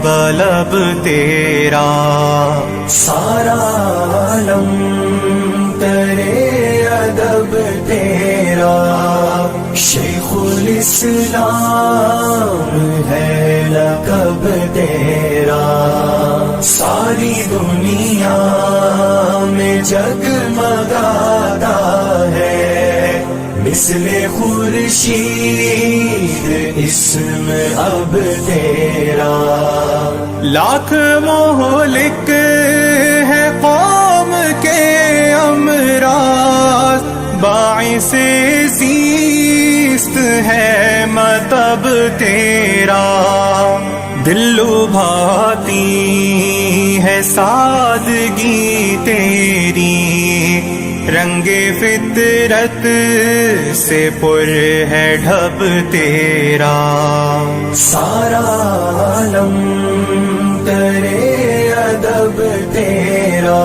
لبلب تیرا، سارا عالم تیرے ادب تیرا، شیخ الاسلام ہے لقب تیرا، ساری دنیا میں جگمگاتا ہے مثل خورشید اسم اب تیرا، لاکھ مہلک ہے قوم کے امراض، باعث زیست ہے مطب تیرا، دل لبھاتی ہے سادگی تیری، رنگ فطرت سے پر ہے ڈھب تیرا، سارا عالم تیرے ادب تیرا۔